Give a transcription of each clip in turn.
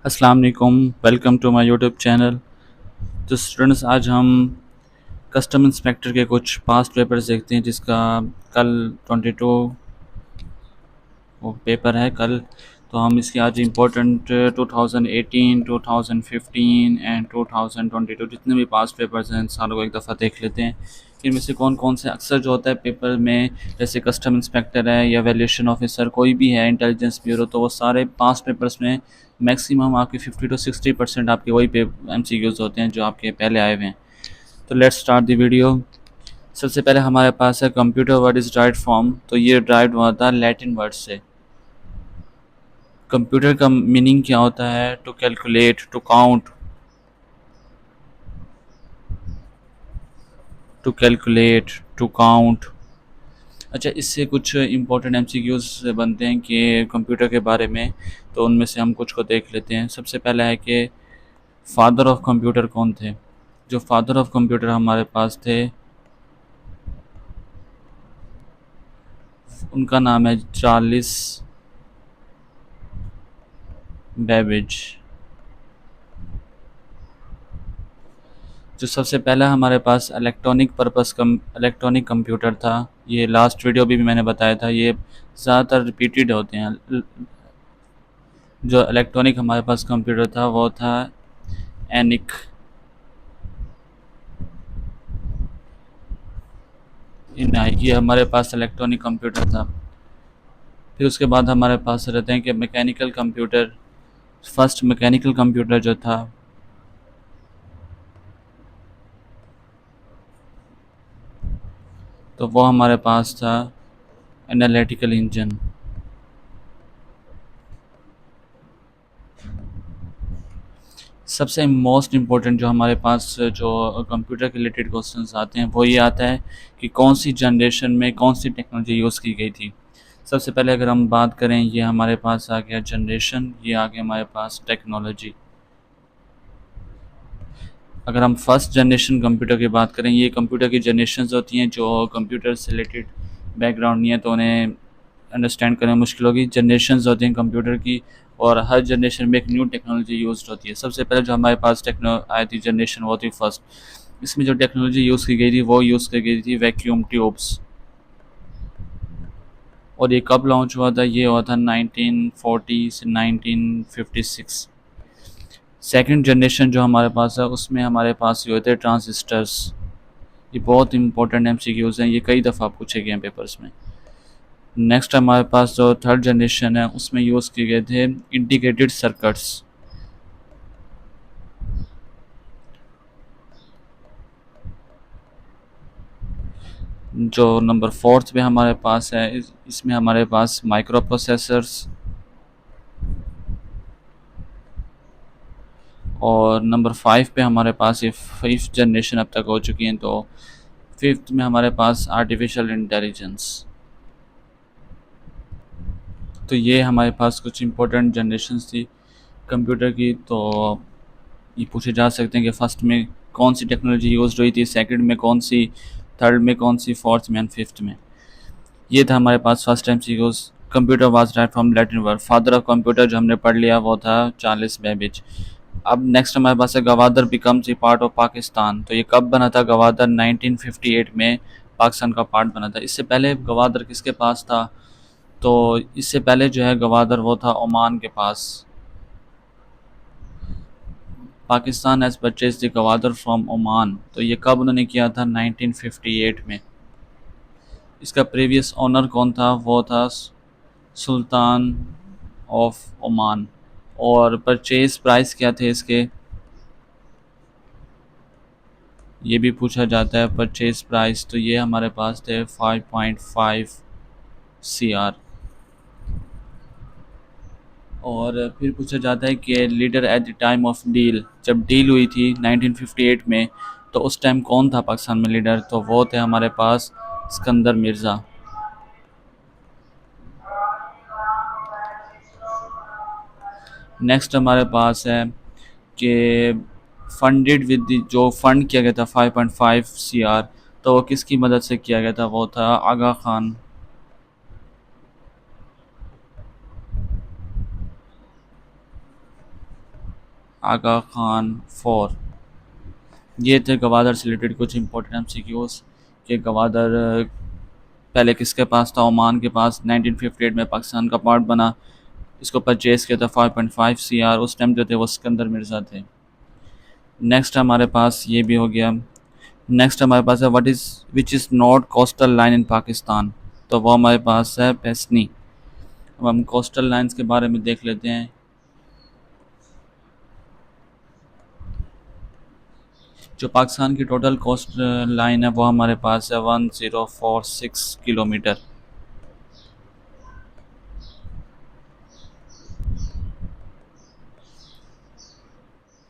अस्सलाम वालेकुम। Welcome to my YouTube channel. तो स्टूडेंट्स, आज हम कस्टम इंस्पेक्टर के कुछ पास्ट पेपर्स देखते हैं जिसका कल 22 वो पेपर है कल। तो हम इसके आज इम्पोर्टेंट 2018, 2015 एंड 2022 जितने भी पास्ट पेपर्स हैं सारों को एक दफ़ा देख लेते हैं। इनमें से कौन कौन से अक्सर जो होता है पेपर में, जैसे कस्टम इंस्पेक्टर है या वैल्यूएशन ऑफिसर कोई भी है, इंटेलिजेंस ब्यूरो, तो वो सारे पास्ट पेपर्स में मैक्सिमम आपके 50 to 60% आपके वही पे MCQs होते हैं जो आपके पहले आए हुए हैं। तो लेट्स स्टार्ट द वीडियो। सबसे पहले हमारे पास है computer word is derived from. तो ये ड्राइव्ड हुआ था लैटिन वर्ड से। कंप्यूटर का मीनिंग क्या होता है? To calculate, to count, to calculate, to count. अच्छा, इससे कुछ इंपॉर्टेंट MCQs बनते हैं कि कंप्यूटर के बारे में, तो उनमें से हम कुछ को देख लेते हैं। सबसे पहला है कि फादर ऑफ कंप्यूटर कौन थे? जो फादर ऑफ कंप्यूटर हमारे पास थे उनका नाम है चार्ल्स बेबेज। जो सबसे पहला हमारे पास इलेक्ट्रॉनिक कंप्यूटर था, ये लास्ट वीडियो भी मैंने बताया था, ये ज़्यादातर रिपीटेड होते हैं। जो इलेक्ट्रॉनिक हमारे पास कंप्यूटर था वो था एनिक। इन ये हमारे पास इलेक्ट्रॉनिक कंप्यूटर था। फिर उसके बाद हमारे पास रहते हैं कि mechanical computer. First mechanical computer जो था तो वो हमारे पास था एनालिटिकल इंजन। सबसे मोस्ट इम्पोर्टेंट जो हमारे पास जो कंप्यूटर के रिलेटेड क्वेश्चंस आते हैं वो ये आता है कि कौन सी जनरेशन में कौन सी टेक्नोलॉजी यूज़ की गई थी। सबसे पहले अगर हम बात करें, ये हमारे पास आ गया जनरेशन, ये आ गया हमारे पास टेक्नोलॉजी। अगर हम फर्स्ट जनरेशन कंप्यूटर की बात करें, ये कंप्यूटर की जनरेशन्स होती हैं जो कंप्यूटर से रिलेटेड बैकग्राउंड नहीं है तो उन्हें अंडरस्टैंड करना मुश्किल होगी। जनरेशन्स होती हैं कंप्यूटर की, और हर जनरेशन में एक न्यू टेक्नोलॉजी यूज़ होती है। सबसे पहले जो हमारे पास टेक्नो आई थी जनरेशन वो थी फर्स्ट। इसमें जो टेक्नोलॉजी यूज़ की गई थी वो यूज़ की गई थी वैक्यूम ट्यूब्स। और ये कब लॉन्च हुआ था? ये हुआ था 1940 से 1956। सेकंड जनरेशन जो हमारे पास है उसमें हमारे पास ये होते हैं ट्रांजिस्टर्स। ये बहुत इंपॉर्टेंट MCQs हैं, ये कई दफ़ा पूछे गए हैं पेपर्स में। नेक्स्ट हमारे पास जो थर्ड जनरेशन है उसमें यूज़ किए गए थे इंटीग्रेटेड सर्किट्स। जो नंबर फोर्थ पे हमारे पास है इसमें हमारे पास माइक्रो प्रोसेसर्स। और नंबर फाइव पे हमारे पास ये फिफ्थ जनरेशन अब तक हो चुकी हैं, तो फिफ्थ में हमारे पास आर्टिफिशियल इंटेलिजेंस। तो ये हमारे पास कुछ इंपॉर्टेंट जनरेशन्स थी कंप्यूटर की। तो ये पूछे जा सकते हैं कि फर्स्ट में कौन सी टेक्नोलॉजी यूज़ हुई थी, सेकंड में कौन सी, थर्ड में कौन सी, फोर्थ में एंड फिफ्थ में। ये था हमारे पास first MCQs। Computer was right from Latin word. Father of computer जो हमने पढ़ लिया वो था चार्ल्स बेबेज। अब नेक्स्ट हमारे पास है Gwadar becomes a part of Pakistan. तो ये कब बना था? गवादर 1958 में पाकिस्तान का पार्ट बना था। इससे पहले गवादर किसके पास था? तो इससे पहले जो है गवादर वो था ओमान के पास। Pakistan has purchase the Gwadar from Oman. तो ये कब उन्होंने किया था? 1958 में। इसका प्रीवियस ओनर कौन था? वो था सुल्तान ऑफ ओमान। और परचेज प्राइस क्या थे इसके? ये भी पूछा जाता है परचेज प्राइस। तो ये हमारे पास थे 5.5 CR। और फिर पूछा जाता है कि leader at the time of deal, जब डील हुई थी 1958 में, तो उस टाइम कौन था पाकिस्तान में लीडर? तो वो थे हमारे पास सिकंदर मिर्ज़ा। नेक्स्ट हमारे पास है कि फंडेड विद जो फंड किया गया था 5.5 CR, तो वो किसकी मदद से किया गया था? वो था आगा खान। आगा खान फोर। ये थे गवादर से रिलेटेड कुछ इंपॉर्टेंट एमसीक्यूज कि गवादर पहले किसके पास था। ओमान के पास 1958 में पाकिस्तान का पार्ट बना। इसको परचेज़ किया था 5.5 CR। उस टाइम जो थे वो सिकंदर मिर्ज़ा थे। नेक्स्ट हमारे पास ये भी हो गया। नेक्स्ट हमारे पास है what is which is not coastal line in Pakistan. तो वो हमारे पास है पेसनी। अब हम कोस्टल लाइंस के बारे में देख लेते हैं। जो पाकिस्तान की टोटल कोस्ट लाइन है वो हमारे पास है 1046 किलोमीटर।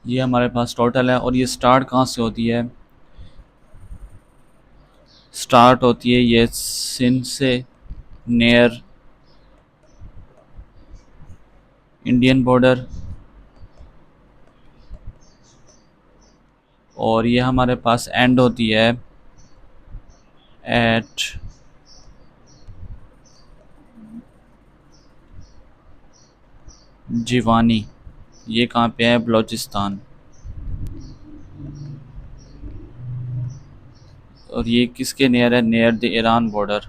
ये हमारे पास टोटल है। और ये स्टार्ट कहाँ से होती है। स्टार्ट होती है ये सिंध से नियर इंडियन बॉर्डर। और ये हमारे पास एंड होती है एट जिवानी। ये कहाँ पे है, बलूचिस्तान। और ये किसके नियर है, नियर द ईरान बॉर्डर।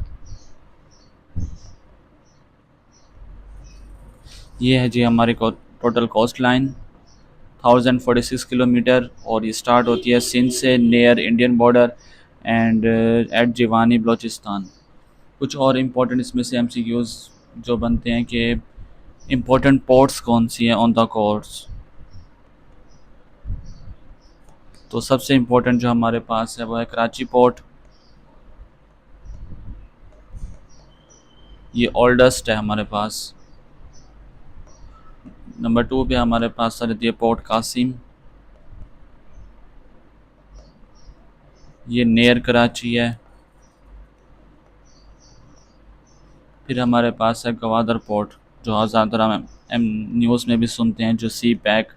ये है जी हमारी टोटल कोस्ट लाइन 1046 किलोमीटर। और ये स्टार्ट होती है सिंध से near Indian border and at Jiwani Balochistan. कुछ और इम्पोर्टेंट इसमें से एमसीक्यूज जो बनते हैं कि इम्पोर्टेंट पोर्ट्स कौन सी हैं ऑन द कोर्स। तो सबसे इम्पोर्टेंट जो हमारे पास है वो है कराची पोर्ट। ये ओल्डेस्ट है हमारे पास। नंबर 2 पे हमारे पास आ जाती है पोर्ट कासिम। ये नियर कराची है। फिर हमारे पास है गवादर पोर्ट जो ज़्यादातर हम न्यूज़ में भी सुनते हैं, जो सी पैक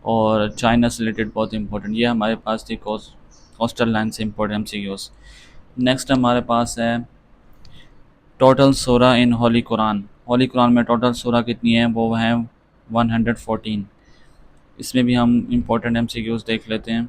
और चाइना से रिलेटेड बहुत इंपॉर्टेंट। ये हमारे पास थी कोस्टल लाइन से इम्पोर्टेंट एमसीक्यूज। नेक्स्ट हमारे पास है टोटल सूरा इन होली कुरान। होली कुरान में टोटल सूरा कितनी है, वो हैं 114। इसमें भी हम इम्पोर्टेंट एमसीक्यूज देख लेते हैं।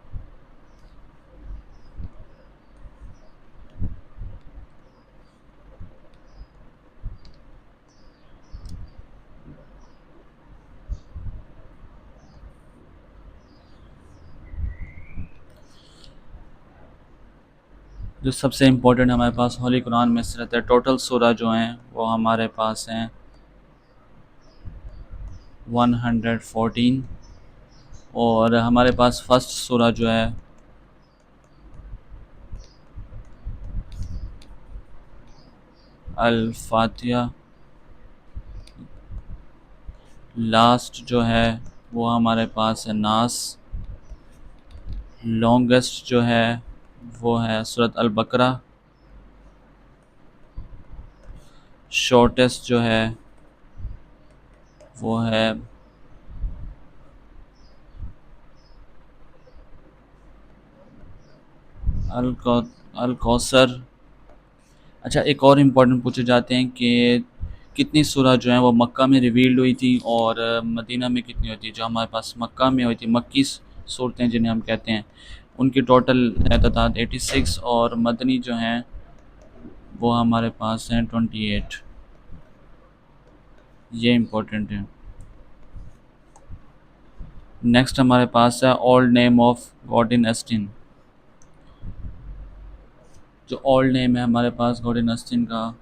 जो सबसे इम्पोर्टेंट हमारे पास होली कुरान में से रहता है, टोटल सूरा जो हैं वो हमारे पास हैं 114। और हमारे पास फर्स्ट सूरा जो है अल फातिहा। लास्ट जो है वो हमारे पास है नास। लॉन्गेस्ट जो है वो है सूरत अल बकरा। शॉर्टेस्ट जो है वो है अल अल कौसर। अच्छा, एक और इम्पोर्टेंट पूछे जाते हैं कि कितनी सूरह जो है वो मक्का में रिवील्ड हुई थी और मदीना में कितनी हुई थी। जो हमारे पास मक्का में हुई थी, मक्की सूरतें जिन्हें हम कहते हैं, उनकी टोटल तादाद 86। और मदनी जो हैं वो हमारे पास हैं 28। ये इम्पोर्टेंट है। नेक्स्ट हमारे पास है ओल्ड नेम ऑफ गॉड इन एस्टिन। जो ओल्ड नेम है हमारे पास गॉड इन एस्टिन का,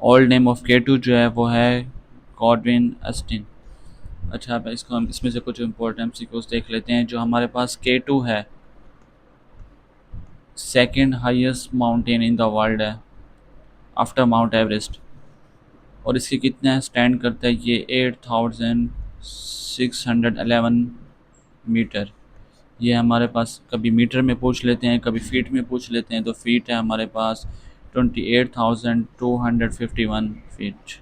ओल्ड नेम ऑफ केटू जो है वो है गॉडविन अस्टिन। अच्छा, अब इसको हम इसमें से कुछ इम्पोर्टेंट एमसीक्यूज देख लेते हैं। जो हमारे पास केटू है, second highest mountain in the world है आफ्टर माउंट एवरेस्ट। और इसके कितने स्टैंड करता है, ये 8611 मीटर। ये हमारे पास कभी मीटर में पूछ लेते हैं, कभी फीट में पूछ लेते हैं। तो फीट है हमारे पास 28,251 फीट।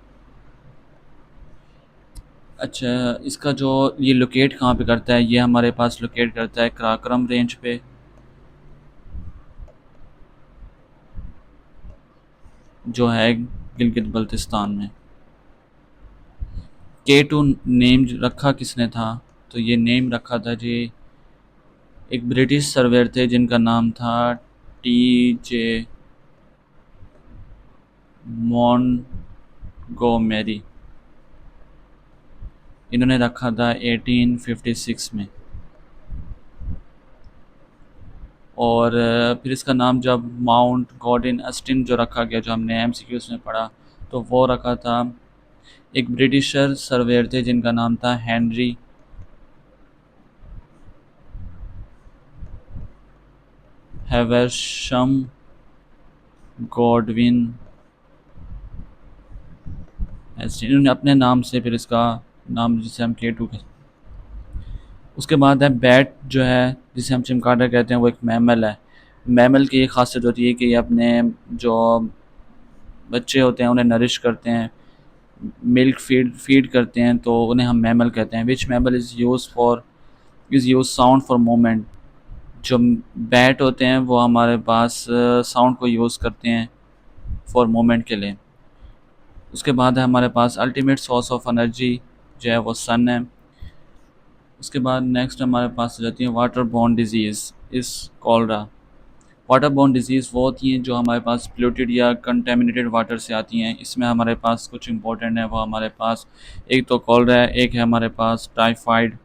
अच्छा, इसका जो ये लोकेट कहाँ पे करता है, ये हमारे पास लोकेट करता है कराक्रम रेंज पे, जो है गिलगित बल्तिस्तान में। K2 नेम रखा किसने था? तो ये नेम रखा था जी एक ब्रिटिश सर्वेयर थे जिनका नाम था T.J. मॉन्टगोमेरी। इन्होंने रखा था 1856 में। और फिर इसका नाम जब माउंट गॉर्डन अस्टिन जो रखा गया, जो हमने एमसीक्यूज में पढ़ा, तो वो रखा था एक ब्रिटिशर सर्वेयर थे जिनका नाम था हेनरी हैवर्शम गॉडविन अस्टिन। इन्होंने अपने नाम से फिर इसका नाम, जिसे हम K2 के। उसके बाद है बैट जो है, जिसे हम चिमकाडा कहते हैं, वो एक मैमल है। मैमल की एक खासियत होती है कि ये अपने जो बच्चे होते हैं उन्हें नरिश करते हैं, मिल्क फीड फीड करते हैं, तो उन्हें हम मैमल कहते हैं। Which mammal is use sound for moment. जो बैट होते हैं वो हमारे पास साउंड को यूज़ करते हैं फॉर मोमेंट के लिए। उसके बाद है हमारे पास अल्टीमेट सोर्स ऑफ एनर्जी जो है वो सन है। उसके बाद नेक्स्ट हमारे पास आ जाती है वाटर बॉर्न डिजीज़ इस कॉलरा। वाटर बॉर्न डिजीज़ वो होती हैं जो हमारे पास पोल्यूटेड या कंटेमिनेटेड वाटर से आती हैं। इसमें हमारे पास कुछ इंपॉर्टेंट है, वो हमारे पास एक तो कॉलरा है, एक है हमारे पास टाइफाइड।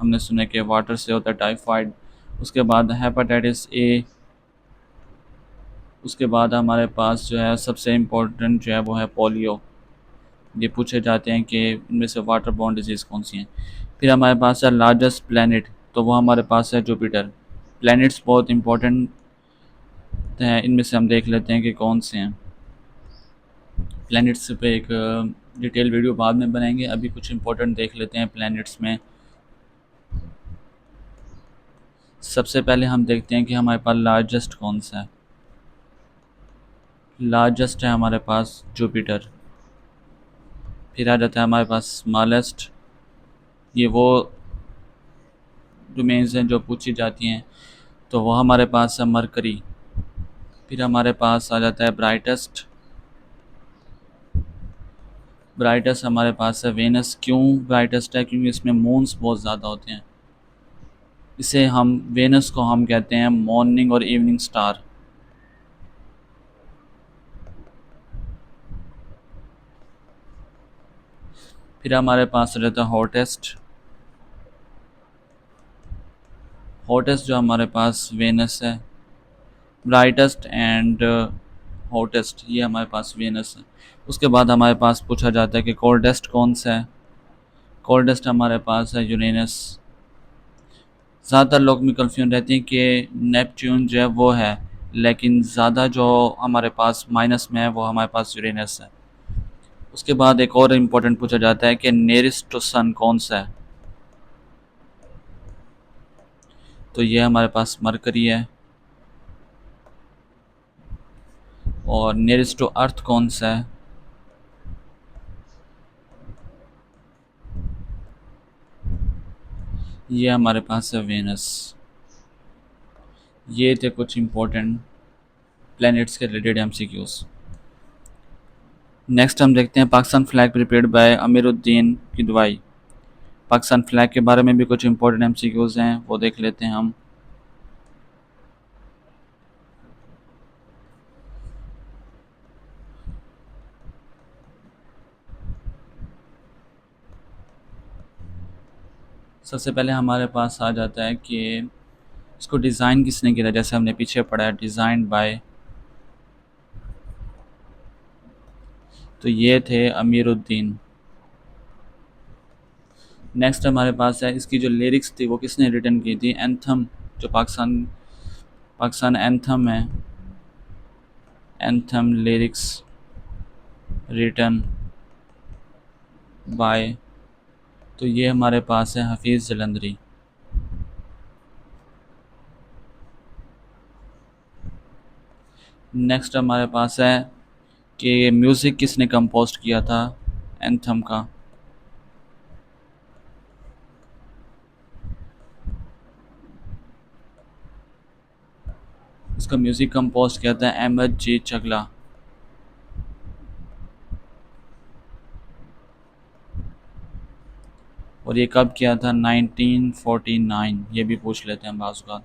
हमने सुना कि वाटर से होता है टाइफाइड। उसके बाद हेपेटाइटिस ए। उसके बाद हमारे पास जो है सबसे इम्पोर्टेंट जो है वो है पोलियो। ये पूछे जाते हैं कि इनमें से वाटर बॉर्न डिजीज़ कौन सी हैं। फिर हमारे पास है लार्जेस्ट प्लैनेट, तो वो हमारे पास है जुपिटर। प्लैनेट्स बहुत इंपॉर्टेंट हैं, इनमें से हम देख लेते हैं कि कौन से हैं। प्लैनेट्स पे एक डिटेल वीडियो बाद में बनाएंगे, अभी कुछ इंपॉर्टेंट देख लेते हैं प्लैनेट्स में। सबसे पहले हम देखते हैं कि हमारे पास लार्जेस्ट कौन सा है। लार्जेस्ट है हमारे पास जुपिटर। फिर आ जाता है हमारे पास स्मॉलेस्ट। ये वो डोमेन्स हैं जो पूछी जाती हैं, तो वो हमारे पास है मरकरी। फिर हमारे पास आ जाता है ब्राइटेस्ट। ब्राइटेस्ट हमारे पास है वेनस। क्यों ब्राइटेस्ट है? क्योंकि इसमें मून्स बहुत ज़्यादा होते हैं। इसे हम वेनस को हम कहते हैं मॉर्निंग और इवनिंग स्टार। फिर हमारे पास रहता है हॉटेस्ट। हॉटेस्ट जो हमारे पास वेनस है। ब्राइटेस्ट एंड हॉटेस्ट ये हमारे पास वेनस है। उसके बाद हमारे पास पूछा जाता है कि कोल्डेस्ट कौन सा है। कोल्डेस्ट हमारे पास है यूरेनस। ज़्यादातर लोग में कन्फ्यूजन रहती है कि नेपच्यून जो है वो है, लेकिन ज़्यादा जो हमारे पास माइनस में है वो हमारे पास यूरेनस है। उसके बाद एक और इम्पोर्टेंट पूछा जाता है कि नियरेस्ट टू सन कौन सा है। तो ये हमारे पास मरकरी है। और नियरेस्ट टू अर्थ कौन सा है? ये हमारे पास है वेनस। ये थे कुछ इम्पोर्टेंट प्लैनेट्स के रिलेटेड एमसीक्यूज। नेक्स्ट हम देखते हैं Pakistan flag prepared by Amiruddin Kidwai. Pakistan flag के बारे में भी कुछ इंपॉर्टेंट एमसीक्यूज हैं, वो देख लेते हैं हम। सबसे पहले हमारे पास आ जाता है कि इसको डिज़ाइन किसने किया था। जैसे हमने पीछे पढ़ा है डिज़ाइन बाय, तो ये थे अमीरुद्दीन। नेक्स्ट हमारे पास है इसकी जो लिरिक्स थी वो किसने रिटर्न की थी। एंथम, जो पाकिस्तान पाकिस्तान एंथम है, एंथम लिरिक्स रिटर्न बाय, तो ये हमारे पास है हफीज़ जलंधरी। नेक्स्ट हमारे पास है कि म्यूज़िक किसने कंपोस्ट किया था एंथम का। इसका म्यूज़िक कंपोज किया था अहमद जी चगला। और ये कब किया था? 1949। ये भी पूछ लेते हैं बाज़ बात।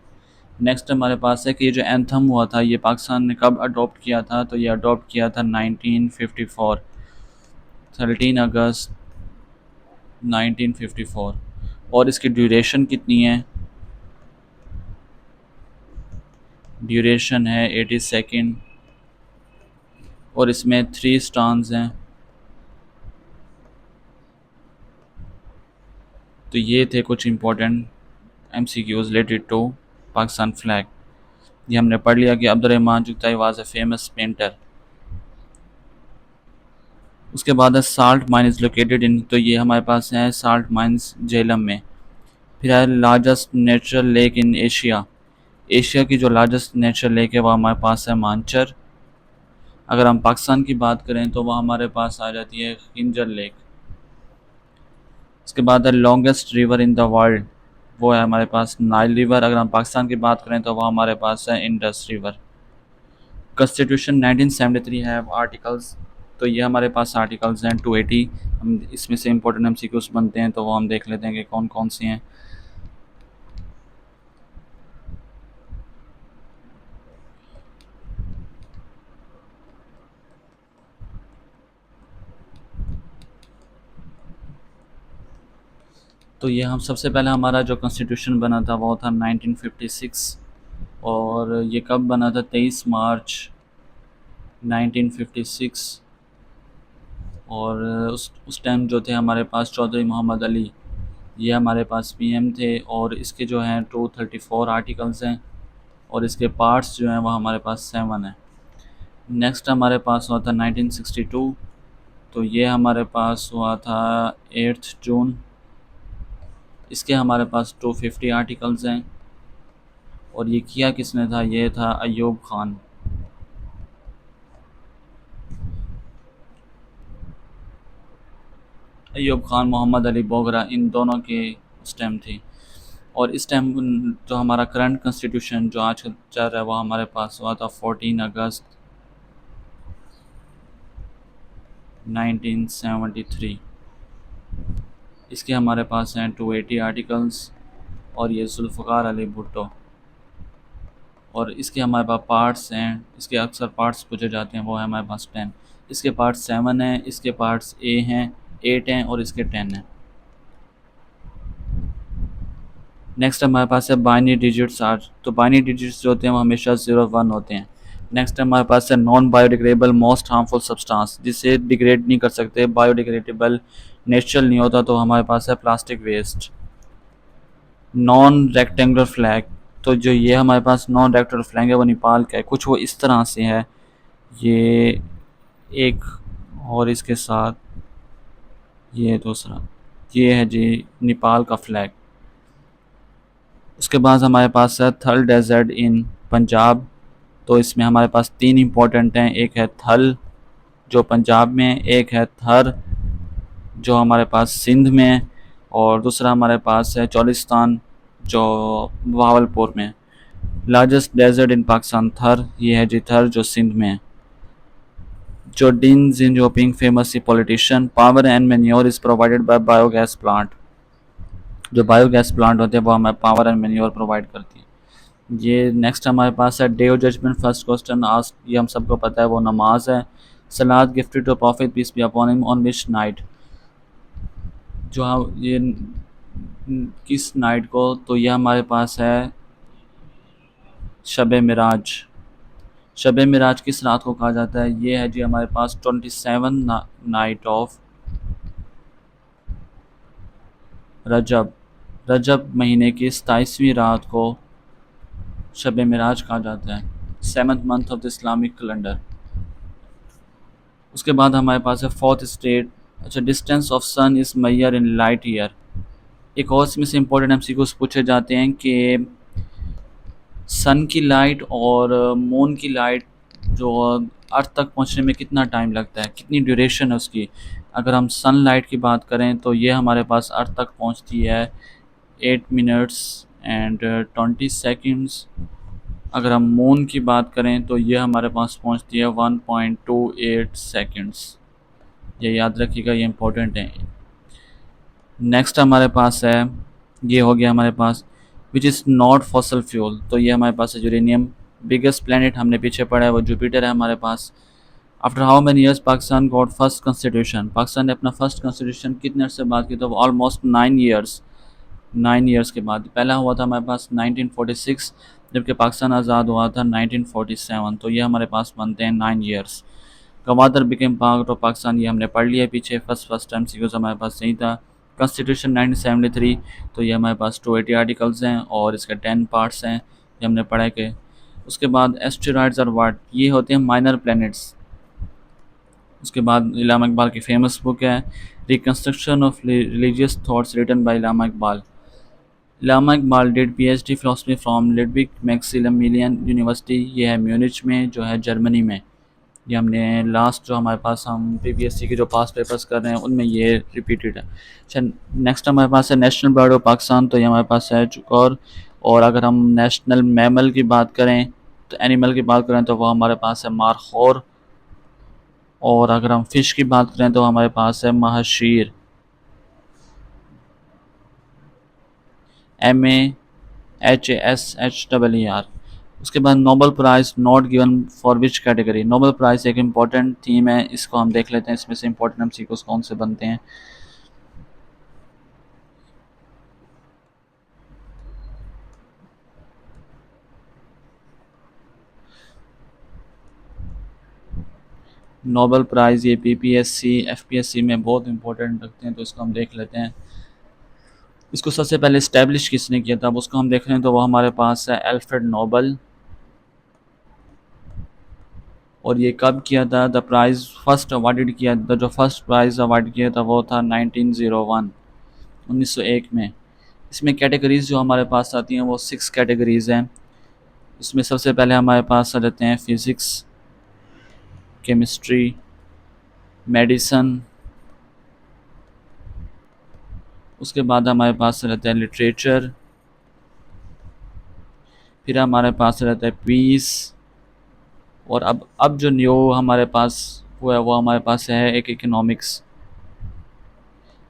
नेक्स्ट हमारे पास है कि ये जो एंथम हुआ था ये पाकिस्तान ने कब अडॉप्ट किया था? तो ये अडॉप्ट किया था 1954, 13 अगस्त 1954। और इसकी ड्यूरेशन कितनी है? ड्यूरेशन है 80 सेकेंड और इसमें 3 स्टांस हैं। तो ये थे कुछ important MCQs related to Pakistan flag. ये हमने पढ़ लिया कि Abdurrahman Chughtai was a famous painter. उसके बाद है salt mine is located in, तो ये हमारे पास है साल्ट माइंस झेलम में। फिर है largest natural lake in Asia. Asia की जो लार्जेस्ट नेचुरल लेक है वो हमारे पास है मानचर। अगर हम पाकिस्तान की बात करें तो वह हमारे पास आ जाती है खिंजर लेक। इसके बाद है longest river in the world, वो है हमारे पास नाइल रिवर। अगर हम पाकिस्तान की बात करें तो वह हमारे पास है इंडस रिवर। कॉन्स्टिट्यूशन 1973 है आर्टिकल्स, तो ये हमारे पास आर्टिकल्स हैं 280। हम इसमें से इंपॉर्टेंट MCQs बनते हैं तो वो हम देख लेते हैं कि कौन कौन से हैं। तो ये हम सबसे पहले हमारा जो कॉन्स्टिट्यूशन बना था वो था 1956। और ये कब बना था? 23 मार्च 1956। और उस टाइम जो थे हमारे पास चौधरी मोहम्मद अली, ये हमारे पास PM थे। और इसके जो हैं 234 आर्टिकल्स हैं और इसके पार्ट्स जो हैं वो हमारे पास 7 हैं। नेक्स्ट हमारे पास हुआ था 1962, तो ये हमारे पास हुआ था 8 जून। इसके हमारे पास 250 आर्टिकल्स हैं और ये किया किसने था? ये था अयूब खान। अयूब खान, मोहम्मद अली बोगरा, इन दोनों के उस टाइम थी। और इस टाइम जो हमारा करंट कॉन्स्टिट्यूशन जो आज चल रहा है वो हमारे पास हुआ था 14 अगस्त 1973। इसके हमारे पास हैं 280 आर्टिकल्स और ये जुल्फ़िकार अली भुट्टो। और इसके हमारे पास पार्ट्स हैं, इसके अक्सर पार्ट्स पूछे जाते हैं, वो है हमारे पास 10। इसके पार्ट्स 7 हैं, इसके पार्ट्स 8 हैं और इसके 10 हैं। नेक्स्ट हमारे पास है बाइनरी डिजिट्स आर, तो बाइनरी डिजिट्स जो होते हैं वो हमेशा 0 1 होते हैं। नेक्स्ट हमारे पास है non biodegradable most harmful substance, जिसे डिग्रेड नहीं कर सकते, बायोडिग्रेडेबल नेचुरल नहीं होता, तो हमारे पास है plastic waste. Non rectangular flag, तो जो ये हमारे पास नॉन रेक्टेंगुलर फ्लैग है वो नेपाल का है, कुछ वो इस तरह से है ये एक, और इसके साथ ये दूसरा, ये है जी नेपाल का फ्लैग। उसके बाद हमारे पास है थल डेजर्ट इन पंजाब, तो इसमें हमारे पास 3 इंपॉर्टेंट हैं, एक है थल जो पंजाब में, एक है थर जो हमारे पास सिंध में, और दूसरा हमारे पास है चोलिस्तान जो बहावलपुर में। लार्जेस्ट डेजर्ट इन पाकिस्तान थर, ये है जी थर जो सिंध में है। जो डिन Jinping famous politician, power and manure is provided by biogas plant, जो बायोगैस प्लांट होते हैं वो हमें पावर एंड मैन्योर प्रोवाइड करती है। ये नेक्स्ट हमारे पास है day of judgement first question ask, ये हम सबको पता है वो नमाज है। सलाद gifted to prophet peace be upon him on which night, जो हम ये किस नाइट को? तो ये हमारे पास है शब मिराज। शब मिराज किस रात को कहा जाता है? ये है जी हमारे पास 27 नाइट ऑफ रजब। रजब महीने की 27वीं रात को शब मिराज कहा जाता है, 7th month of the Islamic calendar. उसके बाद हमारे पास है फोर्थ स्टेट, अच्छा distance of sun is mayor in light year. एक और इसमें से इंपॉर्टेंट MCQs पूछे जाते हैं कि सन की लाइट और मून की लाइट जो अर्थ तक पहुंचने में कितना टाइम लगता है, कितनी ड्यूरेशन है उसकी। अगर हम सन लाइट की बात करें तो ये हमारे पास अर्थ तक पहुंचती है 8 मिनट्स एंड 20 सेकेंड्स। अगर हम मून की बात करें तो ये हमारे पास पहुंचती है 1.28 सेकेंड्स। ये याद रखिएगा, ये इम्पोर्टेंट है। नेक्स्ट हमारे पास है, ये हो गया हमारे पास which is not fossil fuel, तो ये हमारे पास है यूरेनियम। बिगेस्ट प्लेनेट हमने पीछे पड़ा है वो जुपिटर है हमारे पास। After how many years Pakistan got first constitution, Pakistan ने अपना फर्स्ट कॉन्स्टिट्यूशन कितने अर्से बाद किया, तो ऑलमोस्ट 9 ईयर्स। 9 ईयर्स के बाद पहला हुआ था हमारे पास 1946, जबकि पाकिस्तान आज़ाद हुआ था 1947, तो ये हमारे पास बनते हैं 9 years. Gwadar became part of Pakistan, ये हमने पढ़ लिया पीछे, फर्स्ट टाइम सीक्वेंस हमारे पास सही था। कॉन्स्टिट्यूशन 1973, तो ये हमारे पास 280 आर्टिकल्स हैं और इसके 10 पार्ट्स हैं, ये हमने पढ़ा के। उसके बाद एस्टेरॉइड्स और वाट, ये होते हैं माइनर प्लैनेट्स। उसके बाद इलामा इकबाल की फेमस बुक है reconstruction of religious thoughts written by Allama Iqbal. Allama Iqbal did PhD philosophy from Ludwig Maximilian university, ये है म्यूनिच में जो है जर्मनी में। ये हमने लास्ट जो हमारे पास हम पीपीएससी के जो पास पेपर्स कर रहे हैं उनमें ये रिपीटेड है। अच्छा, नेक्स्ट हमारे पास है नेशनल बर्ड ऑफ पाकिस्तान, तो ये हमारे पास है चुकौर। और अगर हम नेशनल मैमल की बात करें, तो एनिमल की बात करें तो वो हमारे पास है मारखोर। और अगर हम फ़िश की बात करें तो हमारे पास है महाशीर, MAHSHER। उसके बाद Nobel prize not given for which category, Nobel prize एक इम्पॉर्टेंट थीम है, इसको हम देख लेते हैं, इसमें से इम्पोर्टेंट हम सीक्वेंस कौन से बनते हैं। नोबल प्राइज़ ये पीपीएससी एफपीएससी में बहुत इंपॉर्टेंट रखते हैं, तो इसको हम देख लेते हैं। इसको सबसे पहले इस्टेब्लिश किसने किया था, अब उसको हम देख रहे हैं, तो वो हमारे पास है अल्फ्रेड नोबल। और ये कब किया था, द प्राइज़ फर्स्ट अवार्डेड किया था, जो फर्स्ट प्राइज़ अवार्ड किया था वो था 1901, 1901 में। इसमें कैटेगरीज़ जो हमारे पास आती हैं वो 6 कैटेगरीज़ हैं। इसमें सबसे पहले हमारे पास आ जाते हैं फ़िज़िक्स, केमिस्ट्री, मेडिसन। उसके बाद हमारे पास रहता है लिटरेचर। फिर हमारे पास रहता है पीस। और अब जो न्यू हमारे पास हुआ है वो हमारे पास है एक इकोनॉमिक्स।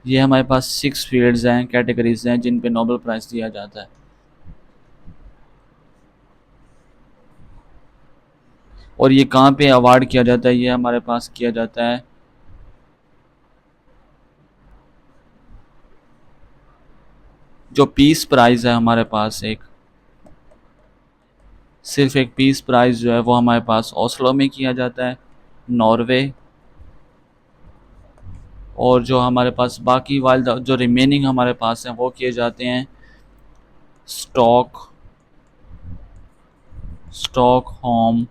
ये हमारे पास 6 फील्ड्स हैं, कैटेगरीज हैं जिन पे नोबेल प्राइज़ दिया जाता है। और ये कहाँ पे अवार्ड किया जाता है, ये हमारे पास किया जाता है जो पीस प्राइज़ है हमारे पास, एक सिर्फ एक पीस प्राइज़ जो है वो हमारे पास ओस्लो में किया जाता है, नॉर्वे। और जो हमारे पास बाकी वाले जो रिमेनिंग हमारे पास हैं वो किए जाते हैं स्टॉकहोम,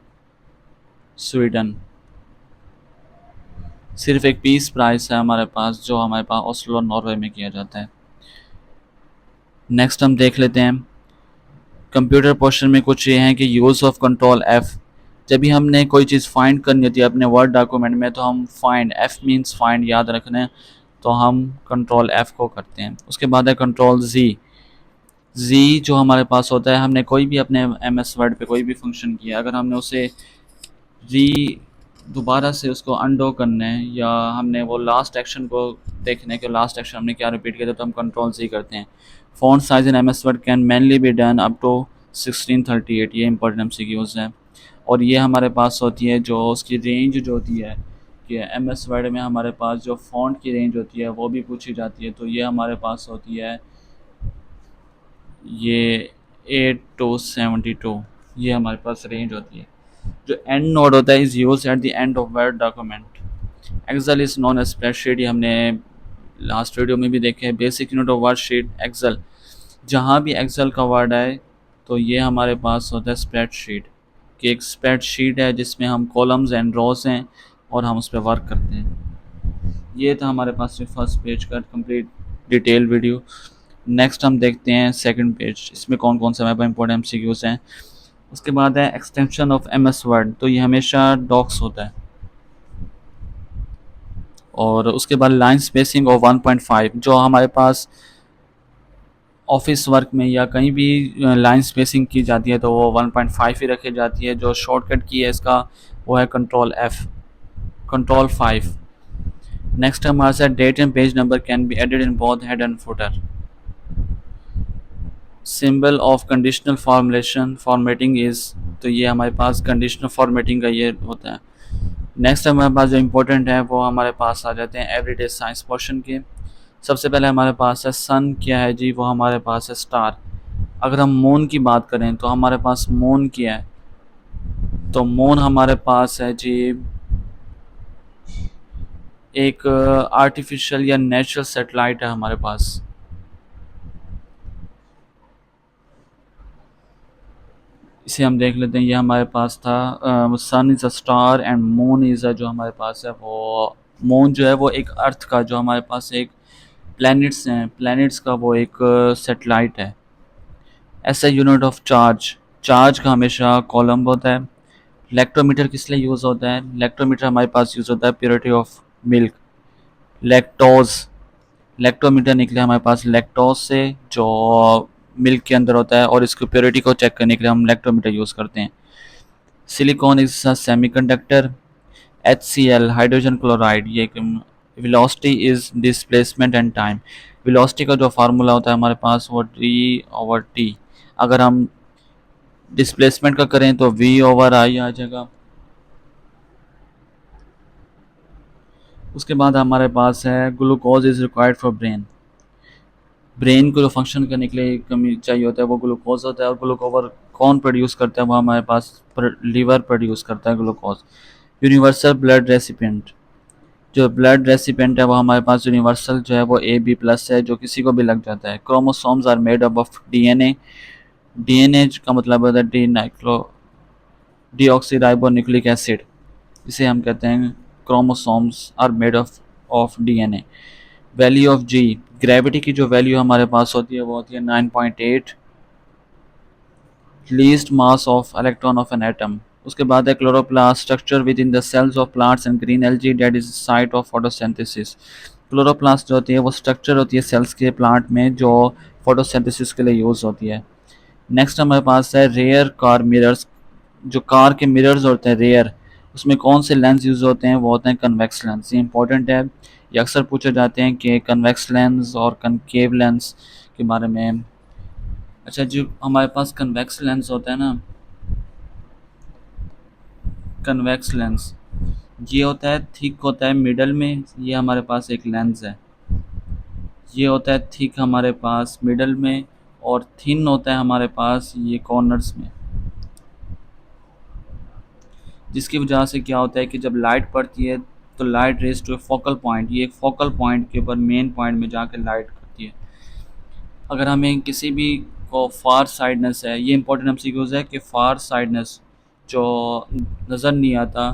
स्वीडन। सिर्फ एक पीस प्राइज़ है हमारे पास जो हमारे पास ओस्लो नॉर्वे में किया जाता है। नेक्स्ट हम देख लेते हैं कंप्यूटर पोर्शन में कुछ ये हैं कि यूज़ ऑफ कंट्रोल F। जब भी हमने कोई चीज़ फाइंड करनी होती है अपने वर्ड डॉक्यूमेंट में, तो हम फाइंड, F मीन्स फाइंड, याद रखना है, तो हम कंट्रोल F को करते हैं। उसके बाद है कंट्रोल Z जो हमारे पास होता है, हमने कोई भी अपने MS वर्ड पे कोई भी फंक्शन किया, अगर हमने उसे री दोबारा से उसको अनडो करना है या हमने वो लास्ट एक्शन को देखना है कि लास्ट एक्शन हमने क्या रिपीट किया था, तो हम कंट्रोल Z करते हैं। Font size in MS word can mainly be done up to 1638, ये इंपॉर्टेंट MCQs है। और ये हमारे पास होती है जो उसकी रेंज जो होती है कि MS वर्ड में हमारे पास जो फ़ॉन्ट की रेंज होती है वो भी पूछी जाती है, तो ये हमारे पास होती है ये 8 to 72, ये हमारे पास रेंज होती है। जो एंड नोड होता है is used at the end of word document. Excel is known as spreadsheet, ये हमने लास्ट वीडियो में भी देखे हैं। Basic unit of worksheet Excel, जहाँ भी एक्सेल का वर्ड आए तो ये हमारे पास होता है स्प्रेडशीट, कि एक स्प्रेडशीट है जिसमें हम कॉलम्स एंड रोज हैं और हम उस पर वर्क करते हैं। ये था हमारे पास फर्स्ट पेज का कंप्लीट डिटेल वीडियो। नेक्स्ट हम देखते हैं सेकंड पेज, इसमें कौन कौन से हमारे पास इंपॉर्टेंट MCQs हैं। उसके बाद है एक्सटेंशन ऑफ MS वर्ड, तो ये हमेशा डॉक्स होता है। और उसके बाद लाइन स्पेसिंग ऑफ 1.5, जो हमारे पास ऑफिस वर्क में या कहीं भी लाइन स्पेसिंग की जाती है तो वो 1.5 ही रखी जाती है। जो शॉर्टकट की है इसका वो है कंट्रोल F, कंट्रोल 5। नेक्स्ट हमारे साथ date and page number can be added in both head and footer. Symbol of conditional formulation formatting is, तो ये हमारे पास कंडीशनल फॉर्मेटिंग का ये होता है। नेक्स्ट हमारे पास जो इम्पोर्टेंट है वो हमारे पास आ जाते हैं एवरीडे साइंस पोर्शन के। सबसे पहले हमारे पास है सन, क्या है जी, वो हमारे पास है स्टार। अगर हम मून की बात करें तो हमारे पास मून क्या है, तो मून हमारे पास है जी एक आर्टिफिशियल या नेचुरल सेटेलाइट है हमारे पास। इसे हम देख लेते हैं, ये हमारे पास था sun is a star and moon is a, जो हमारे पास है वो मून जो है वो एक अर्थ का, जो हमारे पास एक प्लैनेट्स हैं, प्लैनेट्स का वो एक सेटेलाइट है। ऐसा यूनिट ऑफ चार्ज, चार्ज का हमेशा कॉलम होता है। इलेक्ट्रोमीटर किस लिए यूज़ होता है, इलेक्ट्रोमीटर हमारे पास यूज़ होता है purity of milk. Lactose, lactometer निकले हमारे पास लैक्टोज से, जो मिल्क के अंदर होता है, और इसकी प्योरिटी को चेक करने के लिए हम लैक्टोमीटर यूज़ करते हैं। Silicon is a semiconductor. HCl hydrogen chloride, ये velocity is displacement and time. Velocity का जो फार्मूला होता है हमारे पास वो d/t। अगर हम डिस्प्लेसमेंट का करें तो v/i आ जाएगा। उसके बाद हमारे पास है glucose is required for brain. Brain को जो फंक्शन करने के लिए कमी चाहिए होता है वो ग्लूकोज होता है, और ग्लूकोज कौन प्रोड्यूस करता है, वो हमारे पास लीवर प्रोड्यूस करता है ग्लूकोज। यूनिवर्सल ब्लड रेसिपिएंट, जो ब्लड रेसिपिएंट है वो हमारे पास यूनिवर्सल जो है वो AB+ है, जो किसी को भी लग जाता है। Chromosomes are made up of DNA। DNA का मतलब होता है D nitro deoxyribonucleic acid, इसे हम कहते हैं chromosomes are made of DNA। Value of G, gravity की जो वैल्यू हमारे पास होती है वो होती है 9.8। Least mass of electron of an atom. उसके बाद है chloroplast, structure within the cells of plants and green algae that is site of photosynthesis. Chloroplast जो होती है वो स्ट्रक्चर होती है सेल्स के प्लांट में, जो फोटोसिंथेसिस के लिए यूज़ होती है। नेक्स्ट हमारे पास है रेयर कार मिरर्स। जो कार के मिरर्स होते हैं रेयर, उसमें कौन से लेंस यूज़ होते हैं, वो होते हैं कन्वेक्स लेंस। ये इंपॉर्टेंट है, ये अक्सर पूछे जाते हैं कि कन्वेक्स लेंस और कनकेव लेंस के बारे में। अच्छा, जो हमारे पास कन्वेक्स लेंस होता है ना, कन्वेक्स लेंस ये होता है थिक होता है मिडल में, ये हमारे पास एक लेंस है, ये होता है थिक हमारे पास मिडल में, और थिन होता है हमारे पास ये कॉर्नर्स में। जिसकी वजह से क्या होता है कि जब लाइट पड़ती है तो light rays to focal point, ये एक फोकल पॉइंट के ऊपर मेन पॉइंट में जाकर लाइट करती है। अगर हमें किसी भी को फार साइडनेस है, ये इंपॉर्टेंट एमसीक्यूज है कि फार साइडनेस जो नज़र नहीं आता,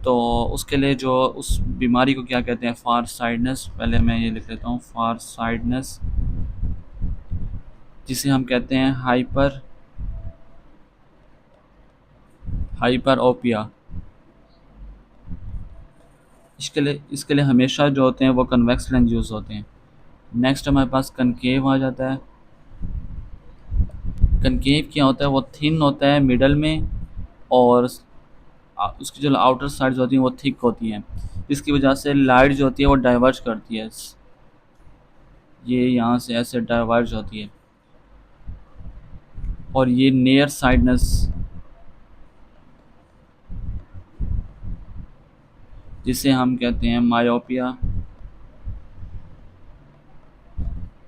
तो उसके लिए जो उस बीमारी को क्या कहते हैं, फार साइडनेस। पहले मैं ये लिख लेता हूँ, फार साइडनेस, जिसे हम कहते हैं हाइपर ओपिया। इसके लिए हमेशा जो होते हैं वो कन्वेक्स लेंस यूज़ होते हैं। नेक्स्ट हमारे पास कनकेव आ जाता है। कनकेव क्या होता है, वो थिन होता है मिडल में, और उसकी जो आउटर साइड्स होती हैं वो थिक होती हैं, जिसकी वजह से लाइट जो होती है वो डाइवर्ज करती है, ये यहाँ से ऐसे डाइवर्ज होती है। और ये नियर साइडनेस, जिसे हम कहते हैं मायोपिया,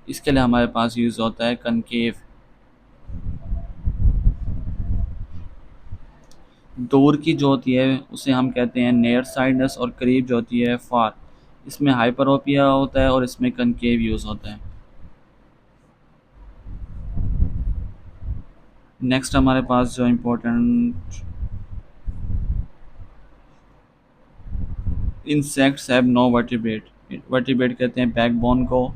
इसके लिए हमारे पास यूज़ होता है कनकेव। दूर की जो होती है उसे हम कहते हैं नियर साइडनेस, और करीब जो होती है फार, इसमें हाइपरोपिया होता है और इसमें कनकेव यूज़ होता है। नेक्स्ट हमारे पास जो important, insects have no vertebrate. Vertebrate कहते हैं बैकबोन को,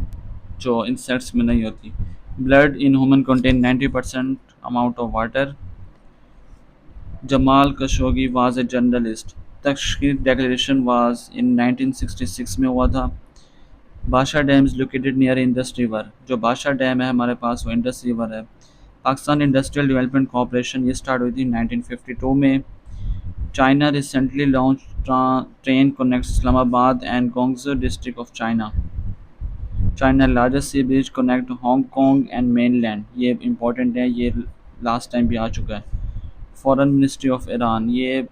जो इंसेक्ट्स में नहीं होती। Blood in human contain 90% amount of water. Jamal Khashoggi was a journalist. Tashkent declaration was in 1966 में हुआ था। Bhasha dam is located near Indus river. जो बाशा डैम है हमारे पास वो इंडस रिवर है। पाकिस्तान इंडस्ट्रियल डेवलपमेंट कॉरपोरेशन ये स्टार्ट हुई थी 1952 में। China recently launch train connects Islamabad and Guangzhou district of China. China largest sea bridge connect Hong Kong and mainland. ये important है, ये last time भी आ चुका है. Foreign Ministry of Iran, ये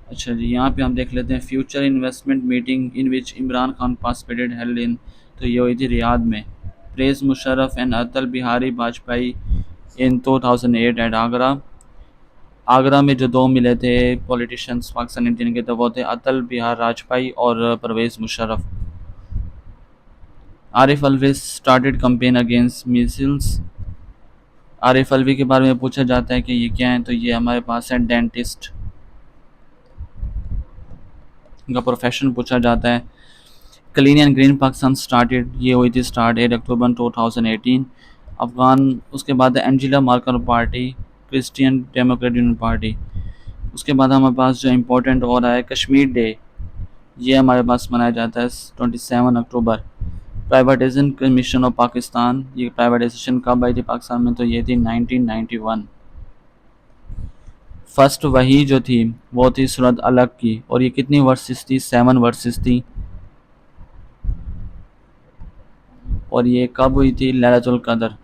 अच्छा जी, यहाँ पे हम देख लेते हैं future investment meeting in which Imran Khan participated held in, तो ये हुई थी रियाद में. Pervez Musharraf and Atal Bihari Vajpayee in 2008 at Agra. Agra में जो दो मिले थे पॉलिटिशियंस पाकिस्तान इंडियन के, तो वो थे अटल बिहारी वाजपेयी और Pervez Musharraf. Arif Alvi started campaign against missiles. Arif Alvi के बारे में पूछा जाता है कि ये क्या है, तो ये हमारे पास है डेंटिस्ट. इनका प्रोफेशन पूछा जाता है. Clean and green Pakistan started, ये हुई थी स्टार्ट 8 अक्टूबर 2018. अफगान, उसके बाद Angela marker party, Christian Democrat union party. उसके बाद हमारे पास जो इम्पोर्टेंट हो रहा है कश्मीर डे, ये हमारे पास मनाया जाता है 27 अक्टूबर. प्राइवेटाइजेशन कमीशन ऑफ पाकिस्तान, ये प्राइवेटाइजेशन कब आई थी पाकिस्तान में, तो ये थी 1991. फर्स्ट वही जो थी वो थी सूरत अलग की, और ये कितनी वर्सेस थी, 7 वर्सेस थी. और ये कब हुई थी, लैलतुल कदर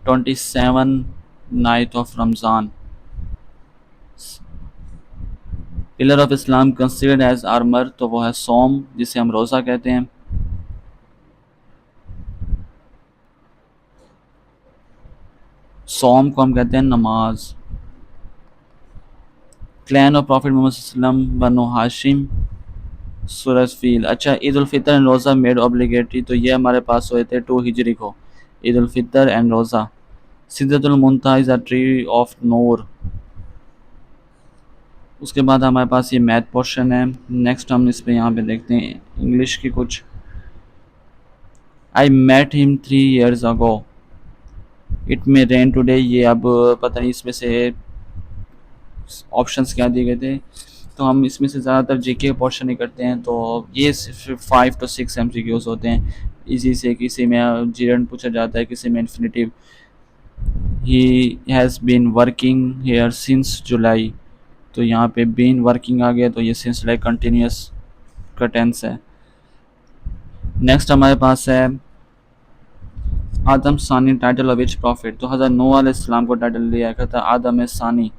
27 night of Ramzan. Pillar of Islam considered as armour, तो वो है सोम, जिसे हम रोज़ा कहते हैं. सोम को हम कहते हैं नमाज. क्लैन ऑफ प्रॉफिट मोहम्मद सल्लम बनो हाशिम, सूरज फील. अच्छा, ईद उल फितर एंड रोज़ा मेड ऑब्लिगेटरी, तो ये हमारे पास हुए थे 2 हिजरी को, ईद उल फितर एंड रोज़ा. सिदरतुल मुंतहा इज़ अ ट्री ऑफ नूर. उसके बाद हमारे पास ये मैथ पोर्शन है. नेक्स्ट हम इस पे यहाँ पे देखते हैं इंग्लिश की कुछ. I met him 3 years ago, it may rain today. ये अब पता नहीं इसमें से ऑप्शंस क्या दिए गए थे, तो हम इसमें से ज़्यादातर जीके का पोर्शन ही करते हैं. तो ये सिर्फ 5 to 6 MCQs होते हैं इसी से. किसी में जीरन पूछा जाता है, किसी में infinitive. He has been working here since July, तो यहाँ पे बीन वर्किंग आ गया, तो ये सिंस जुलाई कंटिन्यूस का टेंस है. नेक्स्ट हमारे पास है आदम सानी टाइटल ऑफ विच प्रॉफिट, तो हज़रत नूह अलैहिस्सलाम को टाइटल दिया गया था आदम सानी.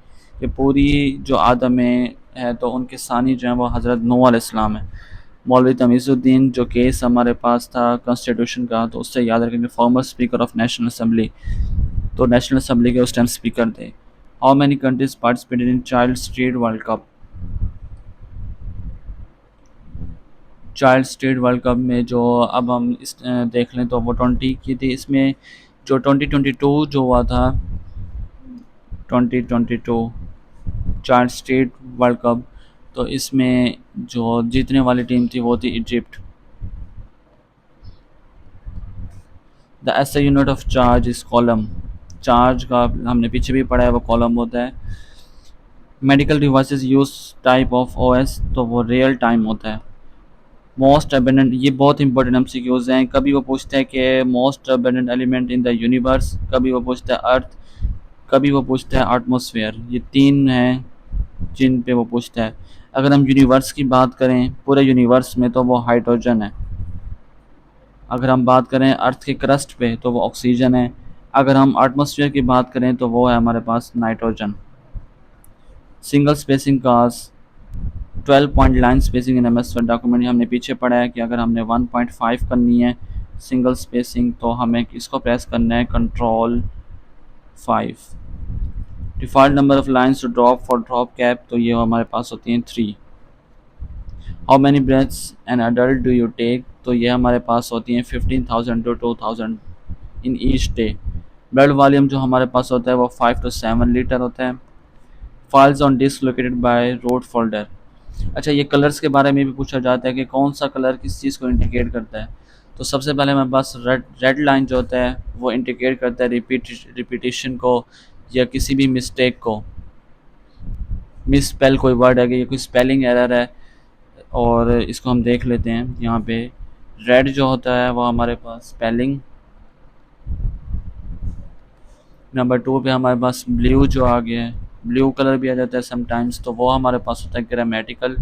ये पूरी जो आदम है तो उनके सानी जो है वो हज़रत नूह अलैहिस्सलाम है. मौलवी तमीज़ुद्दीन, जो केस हमारे पास था कॉन्स्टिट्यूशन का, तो उससे याद रखेंगे farmer speaker of national assembly, तो नेशनल असम्बली के उस टाइम स्पीकर थे. How many countries participated in child street world cup. Child state world cup में जो अब हम इस देख लें तो वो 20 की थी. इसमें जो 2022 जो हुआ था, 2022 चाइल्ड स्टेट वर्ल्ड कप, तो इसमें जो जीतने वाली टीम थी वो थी Egypt. The SI unit of charge is column. Charge का हमने पीछे भी पढ़ा है, वो कॉलम होता है. Medical devices use type of OS, तो वो रियल टाइम होता है. मोस्ट अबेंडेंट, ये बहुत इंपॉर्टेंट एमसीक्यूज हैं. कभी वो पूछते हैं कि most abundant element in the universe, कभी वो पूछता है अर्थ, कभी वो पूछता है एटमॉस्फेयर. ये 3 हैं जिन पे वो पूछता है. अगर हम यूनिवर्स की बात करें पूरे यूनिवर्स में, तो वो हाइड्रोजन है. अगर हम बात करें अर्थ के क्रस्ट पे, तो वो ऑक्सीजन है. अगर हम एटमॉस्फेयर की बात करें तो वो है हमारे पास nitrogen. Single spacing cars, 12 point line spacing in MS Word document, हमने पीछे पढ़ा है कि अगर हमने 1.5 करनी है सिंगल स्पेसिंग, तो हमें इसको प्रेस करना है control 5. Default number of lines to drop for drop cap, तो ये हमारे पास होती हैं 3. How many breaths an adult do you take, तो ये हमारे पास होती हैं 15,000 to 2,000 in each day. Blood volume जो हमारे पास होता है वो 5 to 7 लीटर होता है. Files on disk located by root folder. अच्छा, ये कलर्स के बारे में भी पूछा जाता है कि कौन सा कलर किस चीज़ को इंडिकेट करता है. तो सबसे पहले हमारे पास रेड लाइन जो होता है वो इंडिकेट करता है रिपीटिशन को या किसी भी मिस्टेक को. मिस स्पेल कोई वर्ड है कि ये कोई स्पेलिंग एरर है, और इसको हम देख लेते हैं. यहाँ पे रेड जो होता है वो हमारे पास स्पेलिंग. नंबर 2 पे हमारे पास ब्लू जो आ गया है ब्लू कलर भी आ जाता है समटाइम्स, तो वो हमारे पास होता है ग्रामेटिकल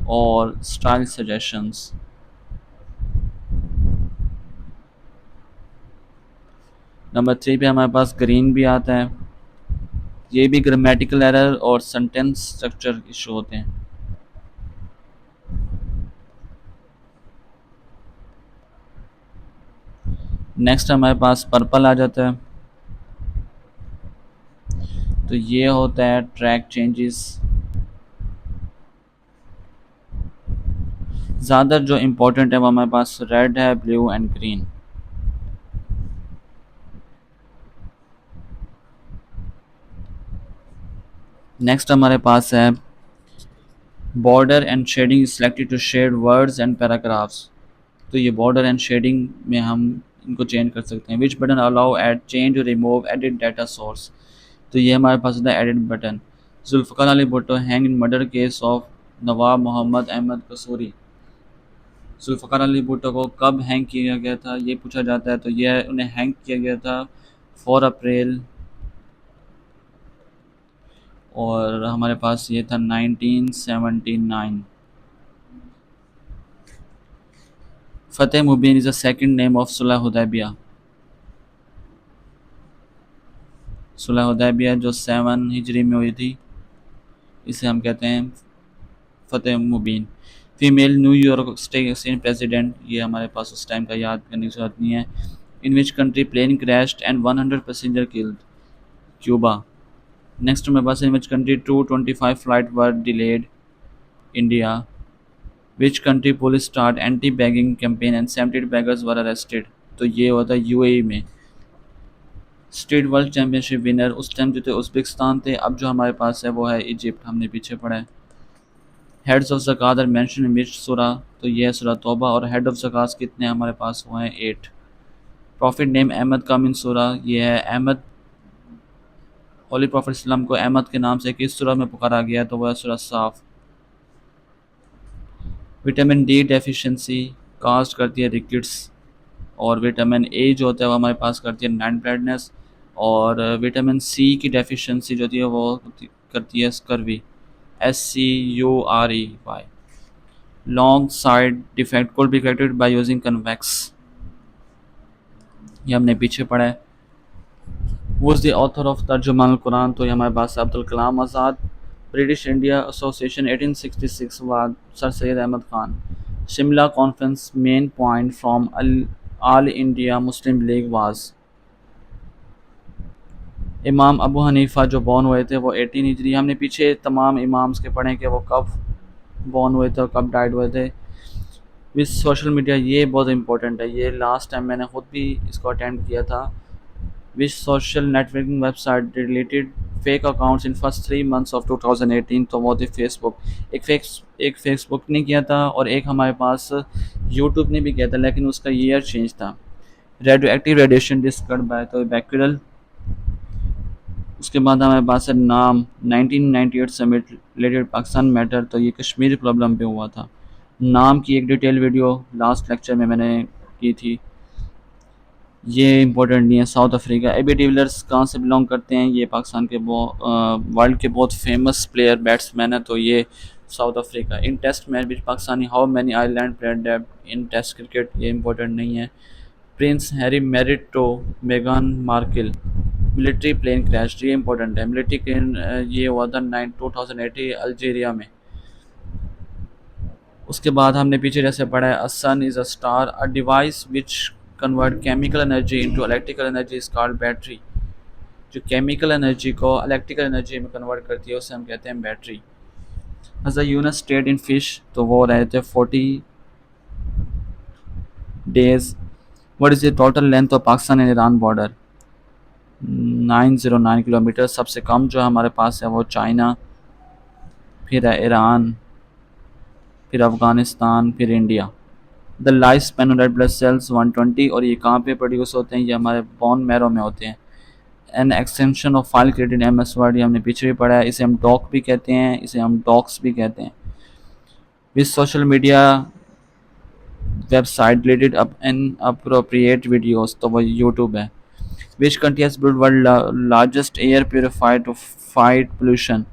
और स्टाइल सजेशंस। नंबर 3 पे हमारे पास ग्रीन भी आता है, ये भी ग्रामेटिकल एरर और सेंटेंस स्ट्रक्चर इशू होते हैं। नेक्स्ट हमारे पास पर्पल आ जाता है, तो ये होता है ट्रैक चेंजेस। ज़्यादा जो इम्पोर्टेंट है वो हमारे पास रेड है, ब्लू एंड ग्रीन। नेक्स्ट हमारे पास है border and shading selected to shade words and paragraphs. तो ये बॉर्डर एंड शेडिंग में हम इनको चेंज कर सकते हैं। Which button allow add change remove edit data source. तो ये हमारे पास होता है edit button. Zulfikar Ali Bhutto hang in murder case of Nawab Muhammad Ahmad Kasuri. Zulfikar Ali Bhutto को कब हैंग किया गया था ये पूछा जाता है, तो ये उन्हें हैंग किया गया था 4 अप्रैल, और हमारे पास ये था 1979। Fateh Mubeen is the second name of Sulah Hudaibiya. Sulah Hudaibiya जो 7 हिजरी में हुई थी, इसे हम कहते हैं फ़तेह मुबीन। फीमेल न्यूयॉर्क स्टेट प्रेसिडेंट, ये हमारे पास उस टाइम का याद करने की जरूरत नहीं है। In which country plane crashed and 100 passenger killed. Cuba. Next हमारे पास in which country 225 flight were delayed. India. Which country police start anti begging campaign and 70 beggars were arrested. तो ये होता है यूएई में। स्ट्रीट वर्ल्ड चैंपियनशिप विनर उस time जो थे उज़्बेकिस्तान थे, अब जो हमारे पास है वो है इजिप्ट, हमने पीछे पड़ा है। हेड्स ऑफ ज़कात आर मेंशन इन विच सूरा। तो ये है सूरा तौबा, और हेड ऑफ ज़कात कितने हमारे पास हुए हैं 8। प्रॉफिट नेम अहमद का मीन सूरा, ये है अहमद। होली प्रॉफिट इस्लाम को अहमद के नाम से किस सूरा में पुकारा गया, तो वह सूरा साफ। विटामिन डी डेफिशिएंसी कास्ट करती है रिकेट्स, और विटामिन ए जो होता है वो हमारे पास करती है नाइट ब्लाइंडनेस, और विटामिन सी की डेफिशिएंसी जो होती है वो करती है scurvy. SCUREY। Long sight defect could be corrected by using convex, ये हमने पीछे पढ़ा है। Was the author of Tarjuman Quran, तो ये हमारे पास Abdul Kalam Azad. British India association 1866 बाद sir Syed Ahmad Khan. Shimla conference main point from all India Muslim league was. Imam Abu Hanifa जो बॉर्न हुए थे वो 18 हिजरी, हमने पीछे तमाम इमाम्स के पढ़े कि वो कब बॉर्न हुए थे और कब डाइड हुए थे। विद सोशल मीडिया, ये बहुत इंपॉर्टेंट है, ये लास्ट टाइम मैंने खुद भी इसको अटेम्प्ट किया था। Which social networking website deleted fake accounts in first 3 months of 2018। तो वो थी फेसबुक। एक फेसबुक ने किया था और एक हमारे पास यूट्यूब ने भी किया था, लेकिन उसका ईयर चेंज था। Radio active radiation discovered by तो बैक्यूरल। उसके बाद हमारे पास है नाम 1998 समिट रिलेटेड पाकिस्तान मैटर, तो ये कश्मीर प्रॉब्लम पे हुआ था। नाम की एक डिटेल वीडियो लास्ट लेक्चर में मैंने की थी, ये इंपॉर्टेंट नहीं है। South Africa. एबी डिविलियर्स कहाँ से बिलोंग करते हैं, ये पाकिस्तान के वर्ल्ड के बहुत फेमस प्लेयर बैट्समैन है, तो ये South Africa. In test match which Pakistani how many island player debut in test cricket, ये इंपॉर्टेंट नहीं है। प्रिंस हैरी मैरिड टू मेगान मार्कल। मिलिट्री प्लेन क्रैश, ये इंपॉर्टेंट है। मिलिट्री प्लेन ये हुआ था 2080 अल्जीरिया में। उसके बाद हमने पीछे जैसे पढ़ा है, a sun is a star, a device which convert chemical energy into electrical energy is called battery. जो केमिकल एनर्जी को इलेक्ट्रिकल एनर्जी में कन्वर्ट करती है उसे हम कहते हैं battery. As a unit state in fish, तो वो रहे थे 40 days. What is the total length of Pakistan and Iran border, 909 kilometre. सबसे कम जो हमारे पास है वो चाइना, फिर है ईरान, फिर अफ़गानिस्तान, फिर India. The life span of red blood cells 120, और ये कहाँ पे प्रोड्यूस होते हैं, ये हमारे बोन मैरो में होते हैं। An extension of file created MS word, ये हमने पीछे भी पढ़ा है। इसे हम डॉक भी कहते हैं, इसे हम डॉक्स भी कहते हैं। With social media website deleted up an appropriate videos, तो वो यूट्यूब है। Which country has build world largest air purifier to fight pollution,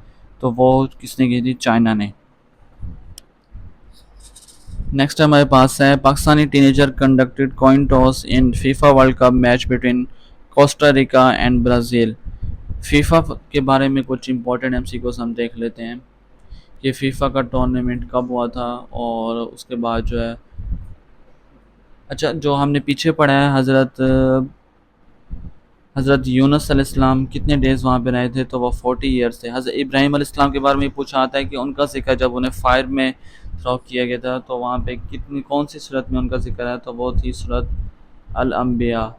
तो वो किसने की थी? चाइना ने। नेक्स्ट हमारे पास है Pakistani teenager conducted coin toss in FIFA World cup match between Costa Rica and Brazil. FIFA के बारे में कुछ इंपॉर्टेंट एमसीक्यूज हम देख लेते हैं कि फीफा का टूर्नामेंट कब हुआ था, और उसके बाद जो है, अच्छा जो हमने पीछे पढ़ा है, हज़रत यूनुस अलैहिस्सलाम कितने डेज़ वहाँ पे रहे थे? तो वो 40 ईयर्स थे। हज़रत इब्राहीम अलैहिस्सलाम के बारे में पूछा आता है कि उनका ज़िक्र जब उन्हें फायर में थ्रो किया गया था तो वहाँ पे कितनी कौन सी सूरत में उनका ज़िक्र है? तो वो थी सूरत अल अंबिया,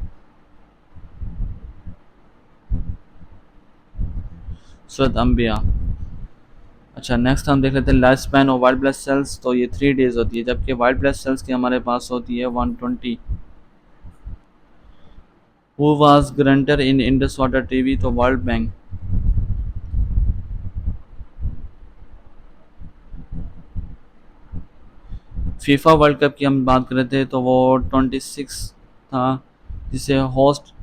सूरत अंबिया। अच्छा नेक्स्ट हम देख लेते हैं life span of white blood cells, तो ये 3 डेज़ होती है, जबकि वाइट ब्लड सेल्स की हमारे पास होती है 120। Who was granter in Indus water टीवी? तो World Bank. FIFA World Cup की हम बात कर रहे थे तो वो 26 था, जिसे होस्ट,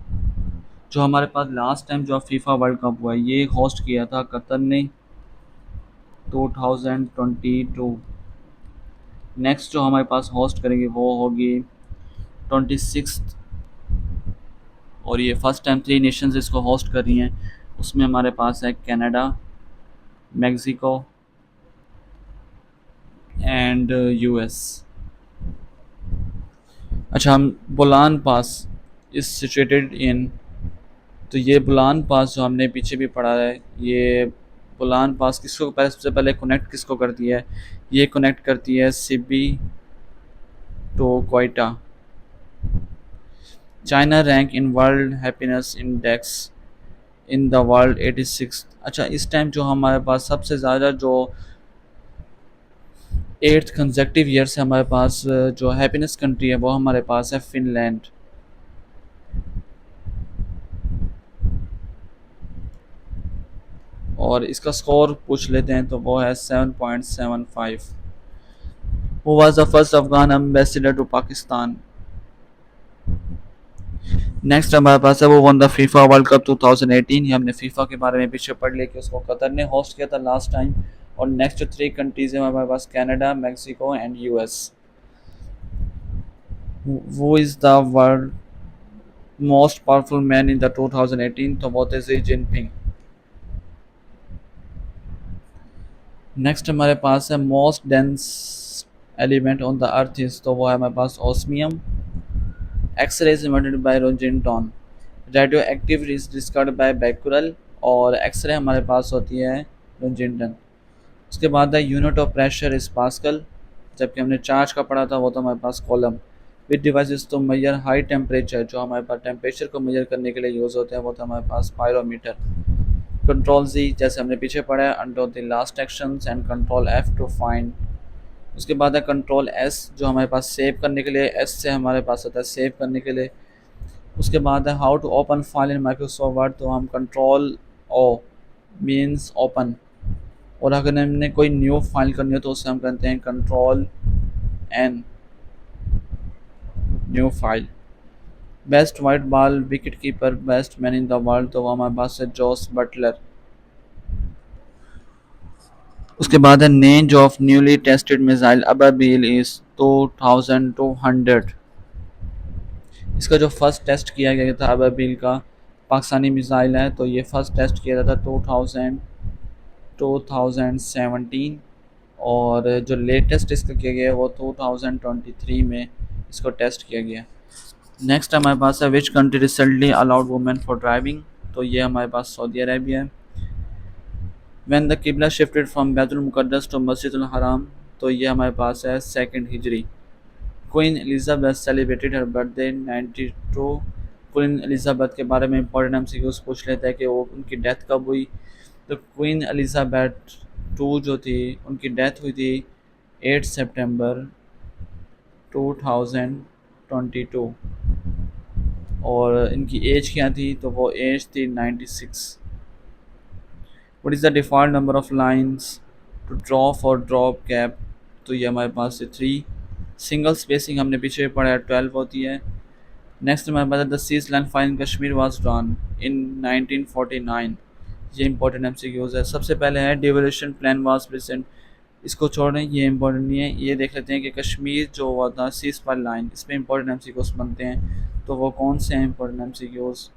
जो हमारे पास लास्ट टाइम जो फीफा वर्ल्ड कप हुआ है ये होस्ट किया था कतर ने 2022। नेक्स्ट जो हमारे पास होस्ट करेंगे वो होगी 26, और ये फर्स्ट टाइम 3 नेशंस इसको होस्ट कर रही हैं। उसमें हमारे पास है कनाडा, मेक्सिको एंड यूएस। अच्छा हम बोलान पास इज सिचुएटेड इन, तो ये बुलान पास जो हमने पीछे भी पढ़ा है, ये बुलान पास किसको सबसे पहले कनेक्ट किसको करती है? ये कनेक्ट करती है Sibi to Quetta. China rank in world happiness index in the world 86। अच्छा इस टाइम जो हमारे पास सबसे ज़्यादा जो 8th कंसेक्टिव ईयर से हमारे पास जो हैप्पीनेस कंट्री है वो हमारे पास है फिनलैंड। और इसका स्कोर पूछ लेते हैं तो वो है 7.75। Who was the first Afghan ambassador to Pakistan? Next हमारे पास है वो won the FIFA World Cup 2018। ये हमने फीफा के बारे में पीछे पढ़ लिया कि उसको कतर ने होस्ट किया था लास्ट टाइम। और नेक्स्ट जो 3 कंट्रीज है हमारे पास कनाडा, मैक्सिको एंड यूएस। वो is the world most powerful man in the 2018? तो वो थे जी जिनपिंग। नेक्स्ट हमारे पास है most dense element on the earth is, तो वो है हमारे पास osmium. X ray is emitted by Roentgen. Radioactive is discovered by Becquerel, और एक्सरे हमारे पास होती है रोजिंटन। उसके बाद है unit of pressure is pascal, जबकि हमने चार्ज का पढ़ा था वो तो हमारे पास coulomb. With devices to measure high temperature, जो हमारे पास टेम्परेचर को मेजर करने के लिए यूज़ होते हैं वो तो हमारे पास पायरोमीटर। कंट्रोल जी जैसे हमने पीछे पढ़ा है under the last actions, and control F two find. उसके बाद है कंट्रोल एस जो हमारे पास सेव करने के लिए, एस से हमारे पास आता है सेव करने के लिए। उसके बाद है how to open file in Microsoft Word, तो हम कंट्रोल ओ मीन्स ओपन। और अगर हमने कोई न्यू फाइल करनी हो तो उसे हम करते हैं control N, new file. Best white ball wicket keeper, best man in the world, तो वो हमारे पास है जॉस बटलर। उसके बाद है range of newly tested missile Ababeel is 2200। इसका जो फर्स्ट टेस्ट किया गया था अबाबील का पाकिस्तानी मिसाइल है, तो ये फर्स्ट टेस्ट किया था 2017, और जो लेटेस्ट इसका किया गया है वो 2023 में इसको टेस्ट किया गया। नेक्स्ट हमारे पास है which country recently allowed women for driving, तो ये हमारे पास सऊदी अरेबिया है। व्हेन द किबला शिफ्टेड फ्रॉम बैतुल मुक़द्दस टू मस्जिदुल हराम, तो ये हमारे पास है 2nd हिजरी। क्वीन एलिजाबेथ सेलिब्रेटेड हर बर्थडे 92। क्वीन एलिजाबेथ के बारे में इंपॉर्टेंट एमसीक्यूज पूछ लेते हैं कि वो उनकी डेथ कब हुई। तो क्वीन एलिजाबेथ टू जो थी उनकी डेथ हुई थी 8 सितंबर 2022, और इनकी एज क्या थी? तो वो एज थी 96। What is the default number of lines to draw for drop cap, तो ये हमारे पास है 3। सिंगल स्पेसिंग हमने पीछे पढ़ा है 12 होती है। नेक्स्ट हमारे पास the cease land fine in Kashmir was drawn in 1949। ये इंपॉर्टेंट एमसीक्यूज है। सबसे पहले है डिवोल्यूशन प्लान वाज प्रेजेंट। इसको छोड़ रहे हैं, ये इंपॉर्टेंट नहीं है। ये देख लेते हैं कि कश्मीर जो हुआ था सीज फायर लाइन, इस पर इंपॉर्टेंट एमसीक्यूज बनते हैं। तो वो कौन से हैं इंपॉर्टेंट एमसीक्यूज?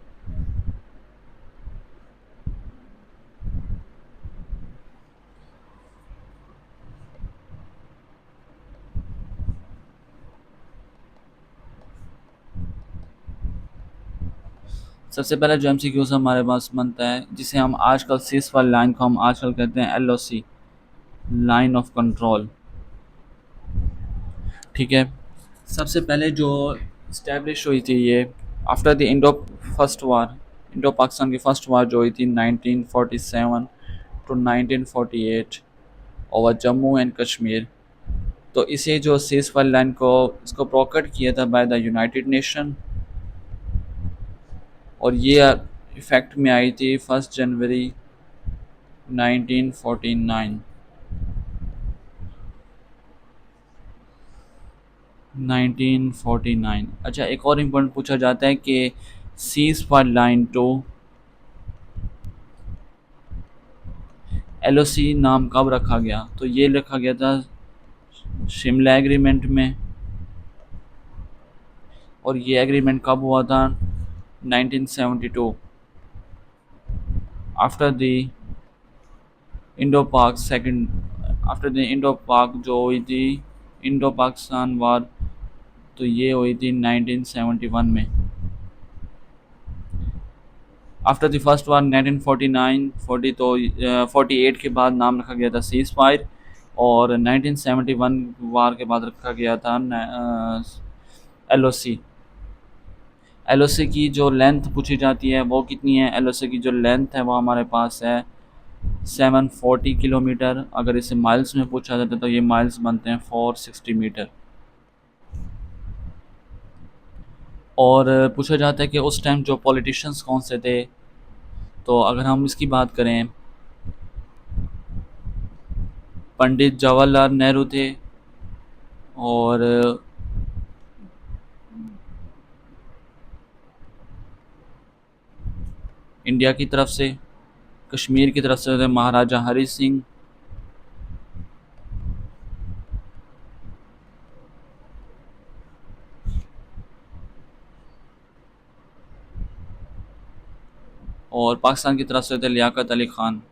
सबसे पहले जो एमसीक्यूज हमारे पास बनता है, जिसे हम आजकल सीज फायर लाइन को हम आजकल कहते हैं एलओसी, लाइन ऑफ कंट्रोल। ठीक है। सबसे पहले जो इस्टेब्लिश हुई थी ये after the Indo first war, Indo Pakistan की फर्स्ट वार जो हुई थी 1947 to 1948 over Jammu and Kashmir. तो इसे जो सीज फायर लाइन को इसको प्रोकट किया था बाय द यूनाइटेड नेशन, और ये इफेक्ट में आई थी 1 जनवरी 1949। 1949। अच्छा, एक और इम्पोर्टेंट पूछा जाता है कि ceasefire line to LOC नाम कब रखा गया? तो ये रखा गया था शिमला एग्रीमेंट में, और ये एग्रीमेंट कब हुआ था? 1972 आफ्टर द इंडो पाक सेकंड, आफ्टर द इंडो पाक जो हुई थी इंडो पाकिस्तान वार, तो ये हुई थी 1971 में। आफ्टर द फर्स्ट वार 1949 40 तो 48 के बाद नाम रखा गया था सीज फायर, और 1971 वार के बाद रखा गया था एलओसी। एलओसी की जो लेंथ पूछी जाती है वो कितनी है? एलओसी की जो लेंथ है वो हमारे पास है 740 किलोमीटर। अगर इसे माइल्स में पूछा जाता है तो ये माइल्स बनते हैं 460 मीटर। और पूछा जाता है कि उस टाइम जो पॉलिटिशियंस कौन से थे, तो अगर हम इसकी बात करें, पंडित जवाहरलाल नेहरू थे, और इंडिया की तरफ से, कश्मीर की तरफ से थे महाराजा हरि सिंह, और पाकिस्तान की तरफ से थे लियाकत अली खान।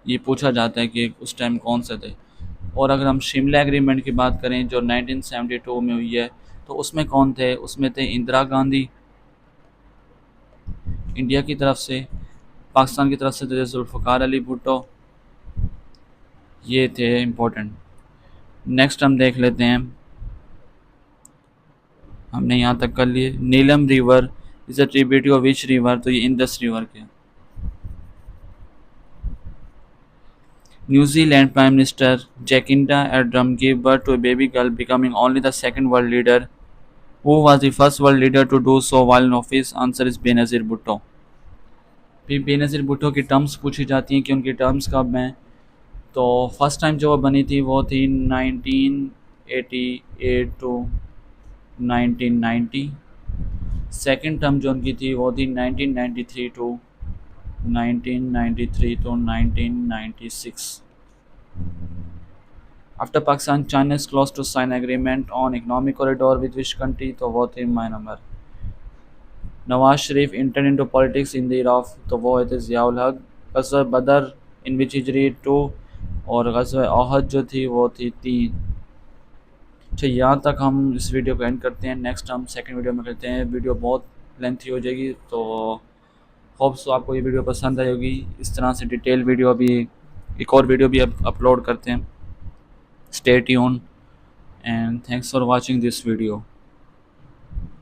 ये पूछा जाता है कि उस टाइम कौन से थे। और अगर हम शिमला एग्रीमेंट की बात करें जो 1972 में हुई है, तो उसमें कौन थे? उसमें थे इंदिरा गांधी इंडिया की तरफ से, पाकिस्तान की तरफ से थे जुल्फ़िकार अली भुट्टो। ये थे इम्पोर्टेंट। नेक्स्ट हम देख लेते हैं, हमने यहाँ तक कर लिए। Neelam river is a tributary of which river? तो ये इंडस रिवर के। New Zealand prime minister Jacinda Ardern gave birth to a baby girl, becoming only the second world leader. Who was the first world leader to do so while in office? Answer is Benazir Bhutto. फिर बेनज़ीर भुट्टो की terms पूछी जाती हैं कि उनकी terms कब हैं। तो फर्स्ट टाइम जो बनी थी वो थी 1988 टू 1990। सेकंड टर्म जो उनकी थी वो थी 1993 to 1996। After Pakistan China is close to sign agreement on economic corridor with which country? तो वो थी Myanmar. Nawaz Sharif enter into politics in the year of? तो वो थे ज़ियाउल हक। गज़वा बदर इन विच हिजरी 2, और गज़वा ओहद जो थी वो थी 3। अच्छा, यहाँ तक हम इस वीडियो को एंड करते हैं। नेक्स्ट हम सेकंड वीडियो में करते हैं। वीडियो बहुत लेंथी हो जाएगी, तो होप्स तो आपको ये वीडियो पसंद आई होगी। इस तरह से डिटेल वीडियो अभी एक और वीडियो भी अपलोड करते हैं। Stay tune and thanks for watching this video.